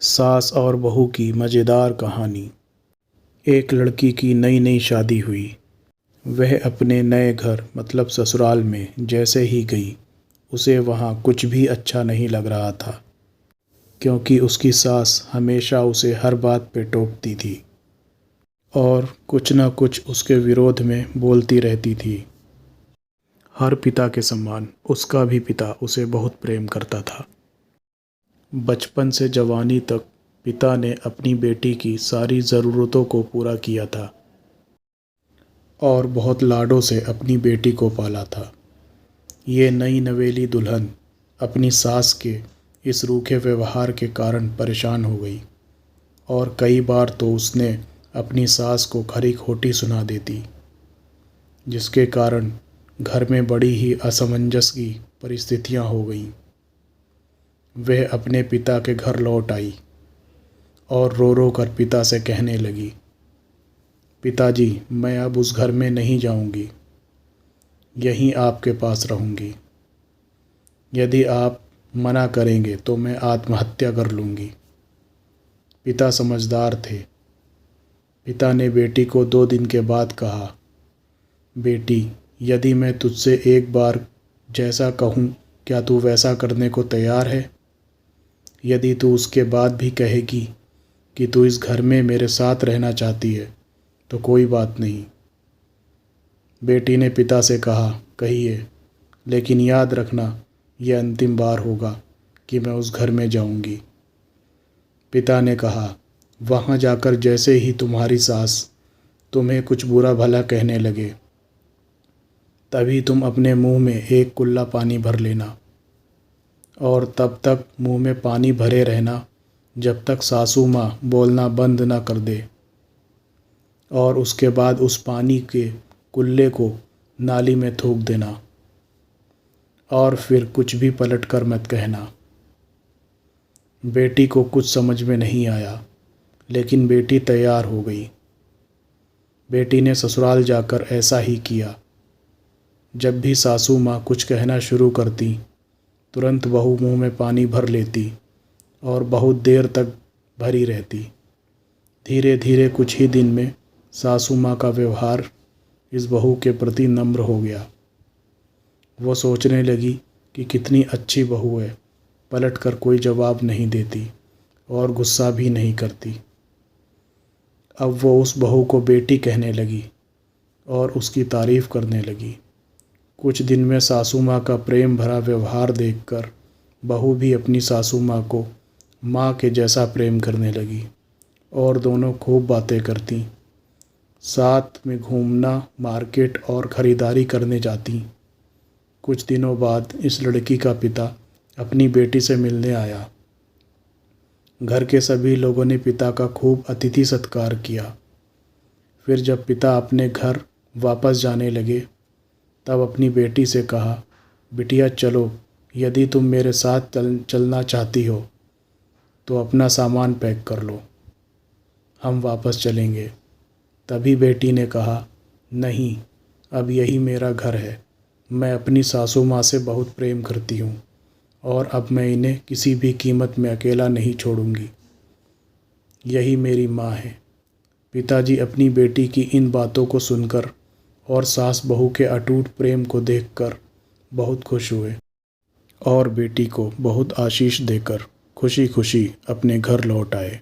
सास और बहू की मज़ेदार कहानी। एक लड़की की नई नई शादी हुई। वह अपने नए घर मतलब ससुराल में जैसे ही गई, उसे वहाँ कुछ भी अच्छा नहीं लग रहा था, क्योंकि उसकी सास हमेशा उसे हर बात पे टोकती थी और कुछ न कुछ उसके विरोध में बोलती रहती थी। हर पिता के समान उसका भी पिता उसे बहुत प्रेम करता था। बचपन से जवानी तक पिता ने अपनी बेटी की सारी ज़रूरतों को पूरा किया था और बहुत लाडों से अपनी बेटी को पाला था। ये नई नवेली दुल्हन अपनी सास के इस रूखे व्यवहार के कारण परेशान हो गई और कई बार तो उसने अपनी सास को खरी खोटी सुना देती, जिसके कारण घर में बड़ी ही असमंजस की परिस्थितियां हो गईं। वह अपने पिता के घर लौट आई और रो रो कर पिता से कहने लगी, पिताजी, मैं अब उस घर में नहीं जाऊंगी, यहीं आपके पास रहूंगी। यदि आप मना करेंगे तो मैं आत्महत्या कर लूंगी। पिता समझदार थे। पिता ने बेटी को 2 दिन के बाद कहा, बेटी, यदि मैं तुझसे एक बार जैसा कहूँ, क्या तू वैसा करने को तैयार है? यदि तू उसके बाद भी कहेगी कि तू इस घर में मेरे साथ रहना चाहती है, तो कोई बात नहीं। बेटी ने पिता से कहा, कहिए, लेकिन याद रखना, यह अंतिम बार होगा कि मैं उस घर में जाऊंगी। पिता ने कहा, वहाँ जाकर जैसे ही तुम्हारी सास तुम्हें कुछ बुरा भला कहने लगे, तभी तुम अपने मुंह में एक कुल्ला पानी भर लेना और तब तक मुंह में पानी भरे रहना जब तक सासू माँ बोलना बंद ना कर दे, और उसके बाद उस पानी के कुल्ले को नाली में थूक देना और फिर कुछ भी पलट कर मत कहना। बेटी को कुछ समझ में नहीं आया, लेकिन बेटी तैयार हो गई। बेटी ने ससुराल जाकर ऐसा ही किया। जब भी सासू माँ कुछ कहना शुरू करती, तुरंत बहू मुंह में पानी भर लेती और बहुत देर तक भरी रहती। धीरे धीरे कुछ ही दिन में सासू माँ का व्यवहार इस बहू के प्रति नम्र हो गया। वो सोचने लगी कि कितनी अच्छी बहू है, पलट कर कोई जवाब नहीं देती और गुस्सा भी नहीं करती। अब वो उस बहू को बेटी कहने लगी और उसकी तारीफ़ करने लगी। कुछ दिन में सासू माँ का प्रेम भरा व्यवहार देखकर बहू भी अपनी सासू माँ को माँ के जैसा प्रेम करने लगी और दोनों खूब बातें करती। साथ में घूमना, मार्केट और ख़रीदारी करने जाती। कुछ दिनों बाद इस लड़की का पिता अपनी बेटी से मिलने आया। घर के सभी लोगों ने पिता का खूब अतिथि सत्कार किया। फिर जब पिता अपने घर वापस जाने लगे, तब अपनी बेटी से कहा, बिटिया चलो, यदि तुम मेरे साथ चलना चाहती हो तो अपना सामान पैक कर लो, हम वापस चलेंगे। तभी बेटी ने कहा, नहीं, अब यही मेरा घर है। मैं अपनी सासू माँ से बहुत प्रेम करती हूँ और अब मैं इन्हें किसी भी कीमत में अकेला नहीं छोड़ूंगी। यही मेरी माँ है। पिताजी अपनी बेटी की इन बातों को सुनकर और सास बहू के अटूट प्रेम को देखकर बहुत खुश हुए और बेटी को बहुत आशीष देकर खुशी खुशी अपने घर लौट आए।